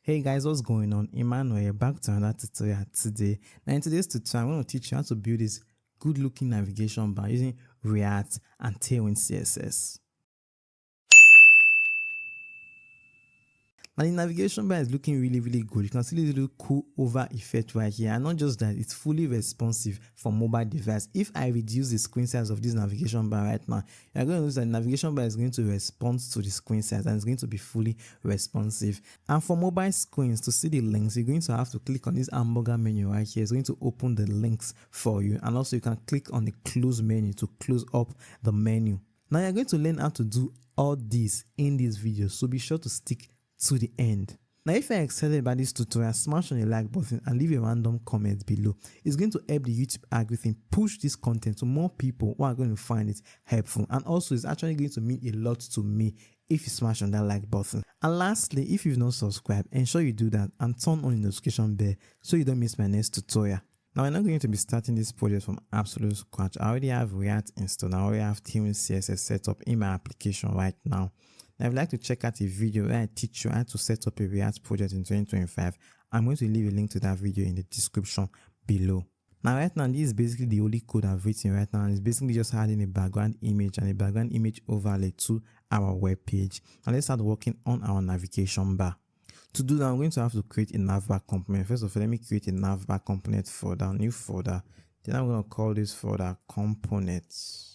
Hey guys, what's going on? Emmanuel back to another tutorial today. Now in today's tutorial, I'm going to teach you how to build this good looking navigation bar using React and Tailwind CSS. Now the navigation bar is looking really good. You can see this little cool over effect right here, and not just that, it's fully responsive for mobile device. If I reduce the screen size of this navigation bar right now, you're going to notice that the navigation bar is going to respond to the screen size and it's going to be fully responsive. And for mobile screens, to see the links, you're going to have to click on this hamburger menu right here. It's going to open the links for you, and also you can click on the close menu to close up the menu. Now you're going to learn how to do all this in this video, so be sure to stick to the end. Now if you're excited about this tutorial, smash on the like button and leave a random comment below. It's going to help the YouTube algorithm push this content to more people who are going to find it helpful, and also it's actually going to mean a lot to me if you smash on that like button. And lastly, if you've not subscribed, ensure you do that and turn on the notification bell so you don't miss my next tutorial. Now we're not going to be starting this project from absolute scratch. I already have React installed. I already have Tailwind CSS set up in my application right now. Now, if you'd like to check out a video where I teach you how to set up a React project in 2025, I'm going to leave a link to that video in the description below. Now, right now, this is basically the only code I've written right now, and it's basically just adding a background image and a background image overlay to our web page. And let's start working on our navigation bar. To do that, I'm going to have to create a Navbar component. First of all, let me create a Navbar component folder, new folder. Then I'm going to call this folder components.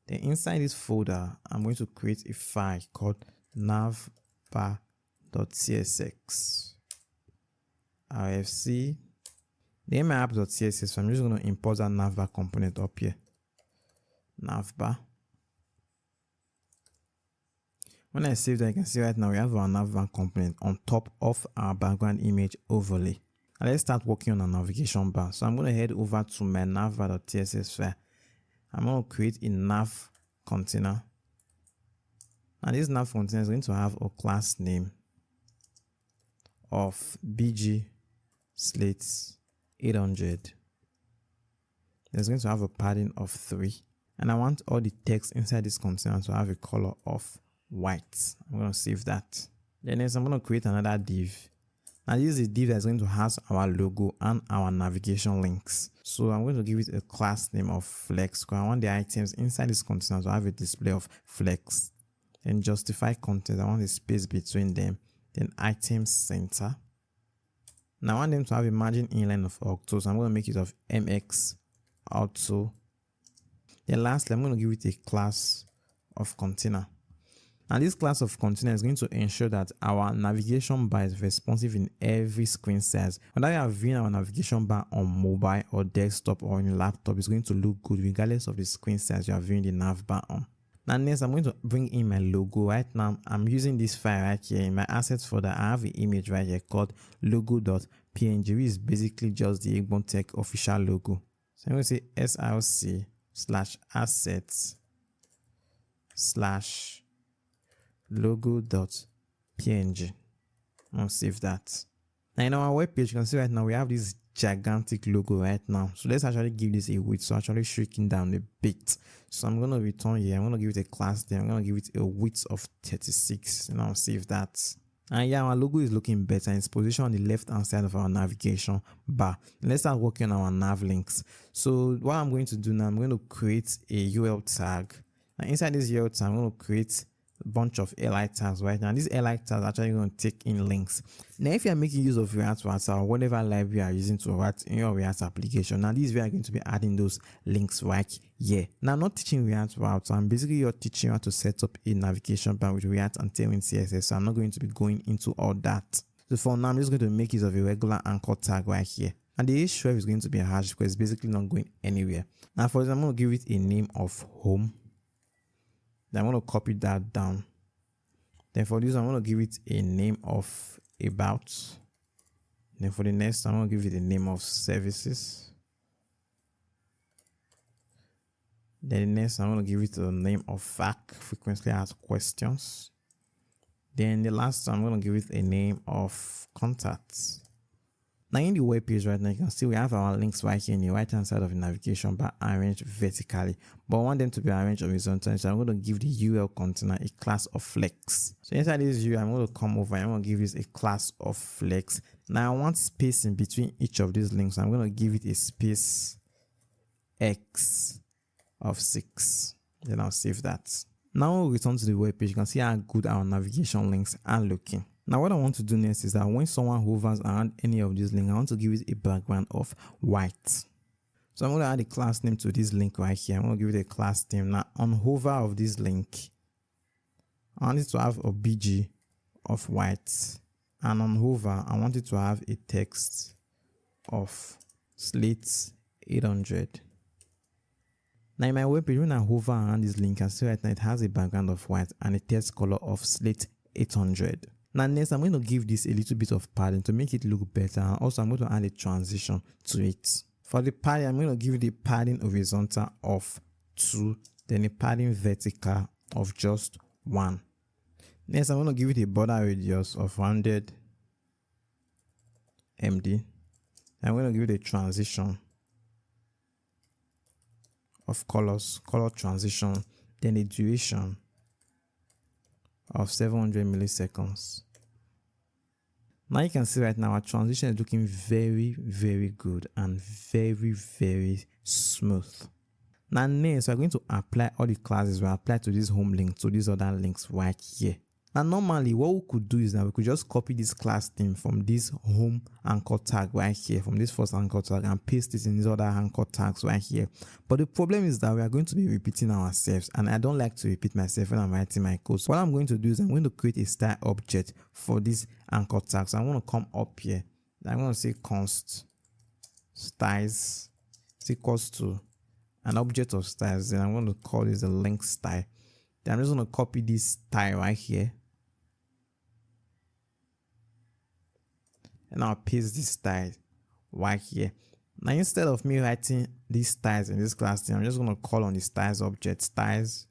Then inside this folder, I'm going to create a file called navbar.csx. rfc. Then my app.css, so I'm just going to import that Navbar component up here. Navbar. When I save that, you can see right now we have our Navbar component on top of our background image overlay. And let's start working on our navigation bar. So I'm going to head over to my navbar.css file. I'm going to create a nav container. And this nav container is going to have a class name of bg slate 800. It's going to have a padding of 3. And I want all the text inside this container to have a color of white. I'm going to save that. Then next, I'm going to create another div. Now this is a div that's going to house our logo and our navigation links. So I'm going to give it a class name of flex, because I want the items inside this container to have a display of flex. Then justify content, I want a space between them. Then item center. Now I want them to have a margin inline of octo, so I'm going to make it of mx auto. Then lastly, I'm going to give it a class of container. And this class of container is going to ensure that our navigation bar is responsive in every screen size. Whether you are viewing our navigation bar on mobile or desktop or on your laptop, it's going to look good regardless of the screen size you are viewing the nav bar on. Now next, I'm going to bring in my logo. Right now, I'm using this file right here in my assets folder. I have an image right here called logo.png, which is basically just the Egbon Tech official logo. So I'm going to say src/assets/logo.png. I'll save that. Now in our web page, you can see right now we have this gigantic logo right now. So let's actually give this a width. So actually shrinking down a bit. So I'm going to return here. I'm going to give it a class name. I'm going to give it a width of 36, and I'll save that. And yeah, our logo is looking better. It's positioned on the left hand side of our navigation bar. Let's start working on our nav links. So what I'm going to do now, I'm going to create a UL tag. And inside this UL tag, I'm going to create a bunch of li tags right now. These li tags are actually going to take in links. Now, if you are making use of React or whatever library you are using to write in your React application, now this is where I'm going to be adding those links right here. Now, I'm not teaching React routes. I'm basically teaching you how to set up a navigation bar with React and Tailwind CSS. So I'm not going to be going into all that. So for now, I'm just going to make use of a regular anchor tag right here. And the href is going to be a hash because it's basically not going anywhere. Now, for example, I'm going to give it a name of home. Then I'm going to copy that down. Then for this, I'm going to give it a name of about. Then for the next, I'm going to give it a name of services. Then the next, I'm going to give it a name of FAQ, frequently asked questions. Then the last, I'm going to give it a name of contacts. Now in the web page right now, you can see we have our links right here in the right hand side of the navigation bar arranged vertically, but I want them to be arranged horizontally. So I'm going to give the URL container a class of flex. So inside this URL, I'm going to come over and I'm going to give this a class of flex. Now I want space in between each of these links. So I'm going to give it a space X of 6. Then I'll save that. Now we'll return to the web page. You can see how good our navigation links are looking. Now what I want to do next is that when someone hovers around any of these links, I want to give it a background of white. So I'm going to add a class name to this link right here. I'm going to give it a class name. Now on hover of this link, I want it to have a BG of white. And on hover, I want it to have a text of slate 800. Now in my web page, when I hover around this link, I see right now it has a background of white and a text color of slate 800. Now next, I'm going to give this a little bit of padding to make it look better. And also, I'm going to add a transition to it. For the padding, I'm going to give it a padding horizontal of 2, then a padding vertical of just 1. Next, I'm going to give it a border radius of 100 MD. I'm going to give it a transition of color transition, then a duration of 700 milliseconds. Now you can see right now our transition is looking very, very good and very, very smooth. Now next, we're going to apply all the classes we apply to this home link to these other links right here. Now normally what we could do is that we could just copy this class name from this home anchor tag right here, from this first anchor tag, and paste it in these other anchor tags right here. But the problem is that we are going to be repeating ourselves, and I don't like to repeat myself when I'm writing my code. So what I'm going to do is I'm going to create a style object for this anchor tag. So I'm going to come up here. I'm going to say const styles is equals to an object of styles. Then I'm going to call this a link style. Then I'm just going to copy this style right here. And I'll paste this style right here. Now instead of me writing these styles in this class thing, I'm just going to call on the styles object styles.link.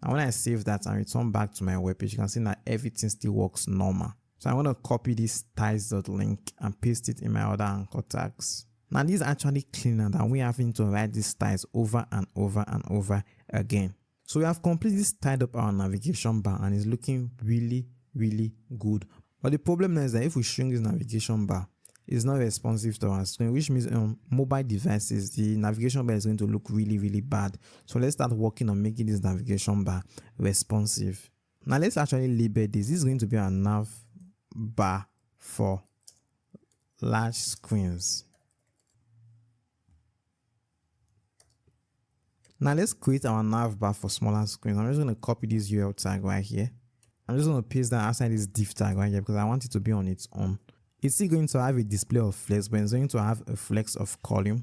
And when I save that and return back to my web page, you can see that everything still works normal. So I'm going to copy this styles.link and paste it in my other anchor tags. Now this is actually cleaner than we having to write these styles over and over and over again. So we have completely styled up our navigation bar and it's looking really, really good. But the problem is that if we shrink this navigation bar, it's not responsive to our screen, which means on mobile devices, the navigation bar is going to look really, really bad. So let's start working on making this navigation bar responsive. Now let's actually label this. This is going to be our nav bar for large screens. Now let's create our nav bar for smaller screens. I'm just going to copy this URL tag right here. I'm just going to paste that outside this div tag right here because I want it to be on its own. It's still going to have a display of flex, but it's going to have a flex of column.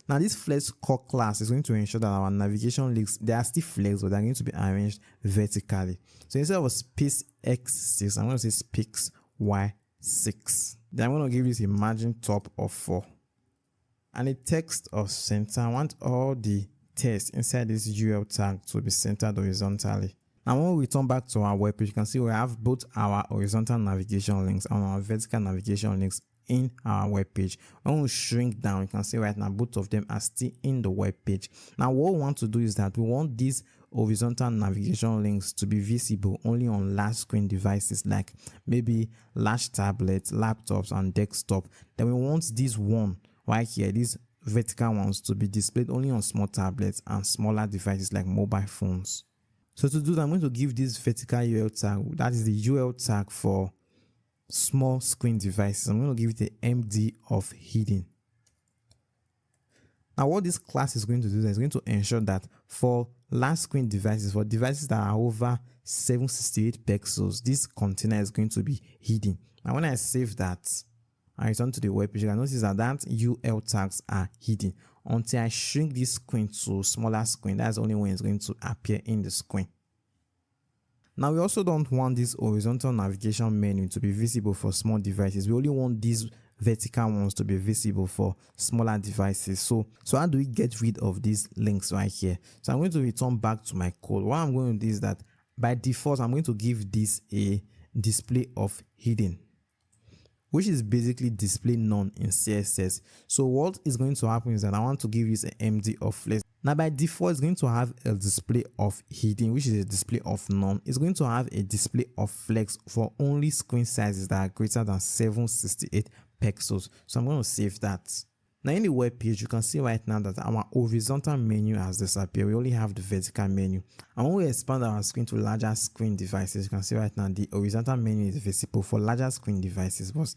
Now this flex core class is going to ensure that our navigation links, they are still flex, but they're going to be arranged vertically. So instead of a space X6, I'm going to say space Y6. Then I'm going to give this a margin top of 4. And a text of center. I want all the text inside this URL tag to be centered horizontally. Now when we return back to our web page, you can see we have both our horizontal navigation links and our vertical navigation links in our web page. When we shrink down, you can see right now both of them are still in the web page. Now what we want to do is that we want these horizontal navigation links to be visible only on large screen devices like maybe large tablets, laptops, and desktop. Then we want this one right here, these vertical ones, to be displayed only on small tablets and smaller devices like mobile phones. So to do that, I'm going to give this vertical URL tag, that is the URL tag for small screen devices. I'm going to give it the MD of hidden. Now what this class is going to do is going to ensure that for large screen devices, for devices that are over 768 pixels, this container is going to be hidden. Now when I save that, I return to the web page, you can notice that URL tags are hidden until I shrink this screen to smaller screen. That's only when it's going to appear in the screen. Now we also don't want this horizontal navigation menu to be visible for small devices. We only want these vertical ones to be visible for smaller devices. So how do we get rid of these links right here? So I'm going to return back to my code. What I'm going to do is that by default, I'm going to give this a display of hidden. which is basically display none in CSS. So what is going to happen is that I want to give this an MD of flex. Now by default, it's going to have a display of hidden, which is a display of none. It's going to have a display of flex for only screen sizes that are greater than 768 pixels. So I'm going to save that. Now in the web page, you can see right now that our horizontal menu has disappeared. We only have the vertical menu. And when we expand our screen to larger screen devices, you can see right now the horizontal menu is visible for larger screen devices, but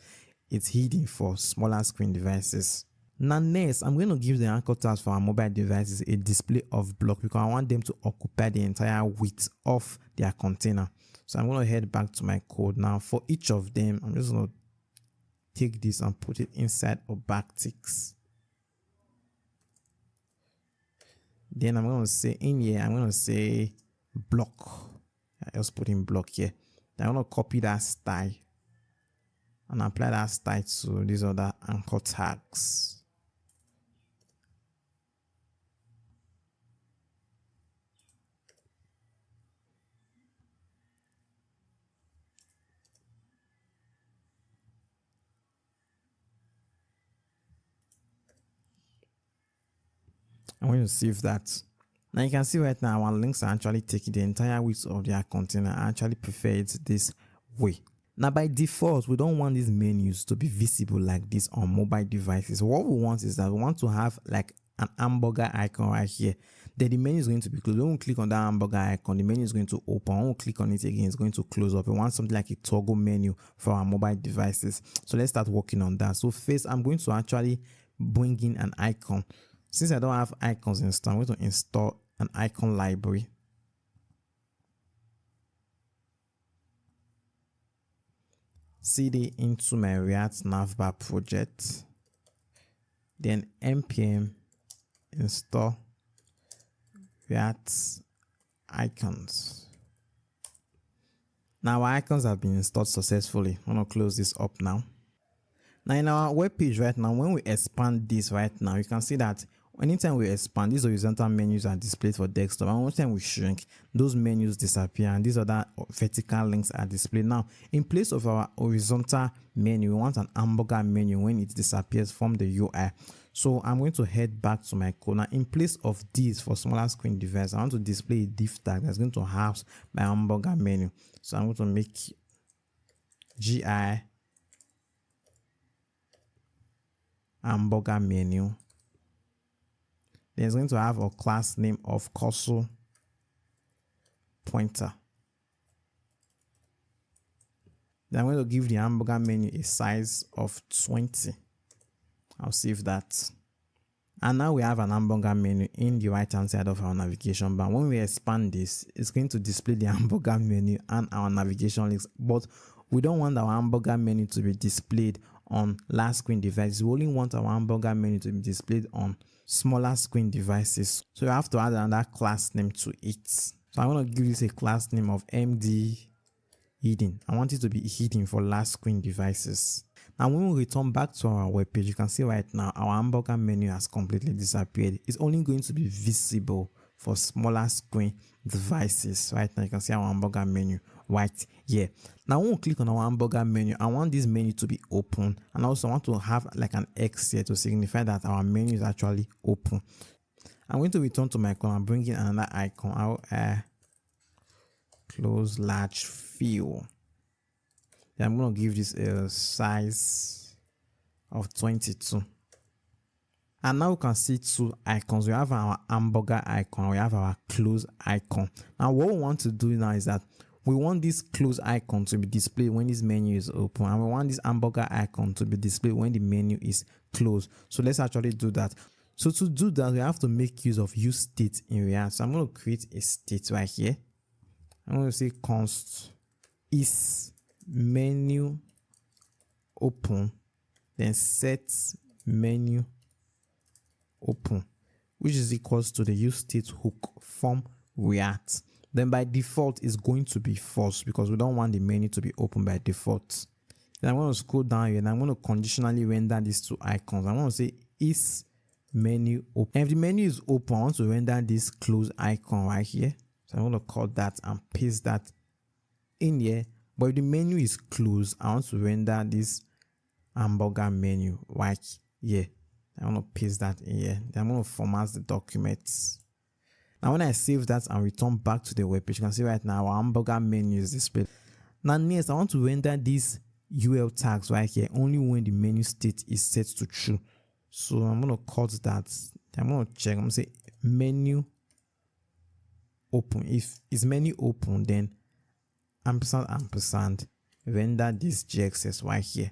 it's hidden for smaller screen devices. Now next, I'm going to give the anchor tags for our mobile devices a display of block because I want them to occupy the entire width of their container. So I'm going to head back to my code. Now for each of them, I'm just going to take this and put it inside of backticks. Then I'm going to say in here, I'm going to say block. I just put in block here. Then I'm going to copy that style and apply that style to these other anchor tags. I'm going to save that. Now you can see right now our links are actually taking the entire width of their container. I actually prefer it this way. Now by default, we don't want these menus to be visible like this on mobile devices. What we want is that we want to have like an hamburger icon right here. Then the menu is going to be closed. When we click on that hamburger icon, the menu is going to open. When we click on it again, it's going to close up. We want something like a toggle menu for our mobile devices. So let's start working on that. So first, I'm going to actually bring in an icon. Since I don't have icons installed, I'm going to install an icon library. cd into my React Navbar project. Then npm install React icons. Now our icons have been installed successfully. I'm going to close this up now. Now in our web page right now, when we expand this right now, you can see that anytime we expand, these horizontal menus are displayed for desktop, and anytime we shrink, those menus disappear and these other vertical links are displayed. Now in place of our horizontal menu, we want an hamburger menu when it disappears from the UI. So I'm going to head back to my code. Now in place of this for smaller screen device, I want to display a div tag that's going to house my hamburger menu. So I'm going to make gi hamburger menu. Then it's going to have a class name of cursor pointer. Then I'm going to give the hamburger menu a size of 20. I'll save that. And now we have an hamburger menu in the right hand side of our navigation bar. When we expand this, it's going to display the hamburger menu and our navigation links, but we don't want our hamburger menu to be displayed on large screen devices. We only want our hamburger menu to be displayed on smaller screen devices. So you have to add another class name to it. So I'm going to give this a class name of MD hidden. I want it to be hidden for large screen devices. Now when we return back to our web page, you can see right now our hamburger menu has completely disappeared. It's only going to be visible for smaller screen devices. Right now you can see our hamburger menu right here. Now when we click on our hamburger menu, I want this menu to be open, and also I want to have like an X here to signify that our menu is actually open. I'm going to return to my code and bring in another icon. I'll close large fill. Then I'm going to give this a size of 22. And now we can see two icons. We have our hamburger icon, we have our close icon. Now what we want to do now is that we want this close icon to be displayed when this menu is open, and we want this hamburger icon to be displayed when the menu is closed. So let's actually do that. So to do that, we have to make use of use state in React. So I'm going to create a state right here. I'm going to say const is menu open, then set menu open, which is equals to the use state hook from React. Then by default is going to be false because we don't want the menu to be open by default. Then I'm going to scroll down here and I'm going to conditionally render these two icons. I want to say is menu open. And if the menu is open, I want to render this close icon right here. So I'm going to call that and paste that in here. But if the menu is closed, I want to render this hamburger menu right here. I'm going to paste that in here. Then I'm going to format the document. Now when I save that and return back to the web page, you can see right now our hamburger menu is displayed. Now next, I want to render these UL tags right here only when the menu state is set to true. So I'm going to cut that. I'm going to check. I'm going to say menu open. If it's menu open, then ampersand render this GXS right here.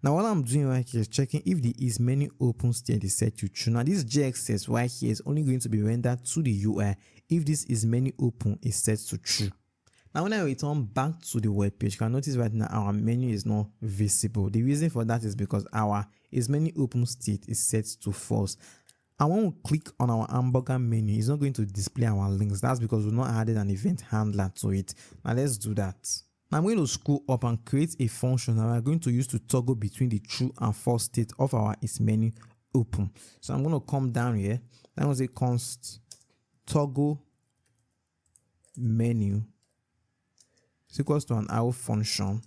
Now what I'm doing right here is checking if the is menu open state is set to true. Now this GXS right here is only going to be rendered to the UI if this is menu open is set to true. Now when I return back to the web page, you can notice right now our menu is not visible. The reason for that is because our is menu open state is set to false. And when we click on our hamburger menu, it's not going to display our links. That's because we've not added an event handler to it. Now let's do that. Now I'm going to scroll up and create a function that we're going to use to toggle between the true and false state of our is menu open. So I'm going to come down here. I'm going to say const toggle menu is equals to an arrow function.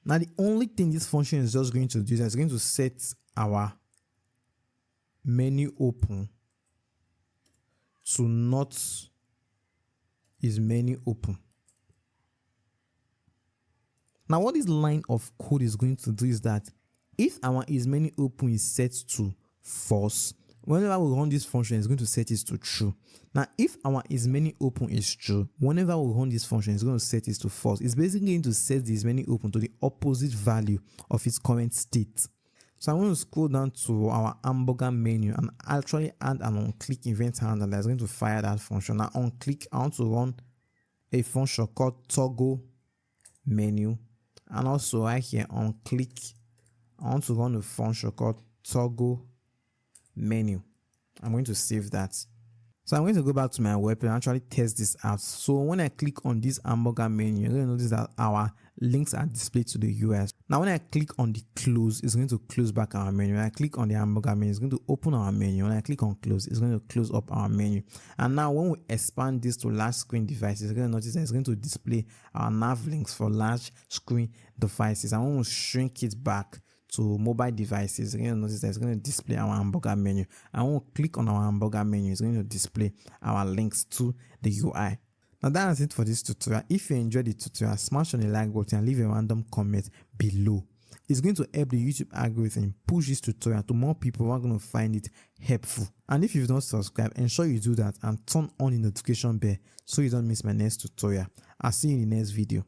Now the only thing this function is just going to do is it's going to set our menu open to not is menu open. Now what this line of code is going to do is that if our is menu open is set to false, whenever we run this function, it's going to set it to true. Now if our is menu open is true, whenever we run this function, it's going to set it to false. It's basically going to set this menu open to the opposite value of its current state. So I'm going to scroll down to our hamburger menu and actually add an on-click event handler that's going to fire that function. Now on click, I want to run a function called toggle menu, and also right here on click, I want to run a function called toggle menu. I'm going to save that. So I'm going to go back to my web and actually test this out. So when I click on this hamburger menu, you're going to notice that our links are displayed to the US. Now when I click on the close, it's going to close back our menu. When I click on the hamburger menu, it's going to open our menu. When I click on close, it's going to close up our menu. And now when we expand this to large screen devices, you're going to notice that it's going to display our nav links for large screen devices. And when we shrink it back to mobile devices, you're going to notice that it's going to display our hamburger menu. And when we click on our hamburger menu, it's going to display our links to the UI. Now that's it for this tutorial. If you enjoyed the tutorial, smash on the like button and leave a random comment below. It's going to help the YouTube algorithm push this tutorial to more people who are going to find it helpful. And if you've not subscribed, ensure you do that and turn on the notification bell so you don't miss my next tutorial. I'll see you in the next video.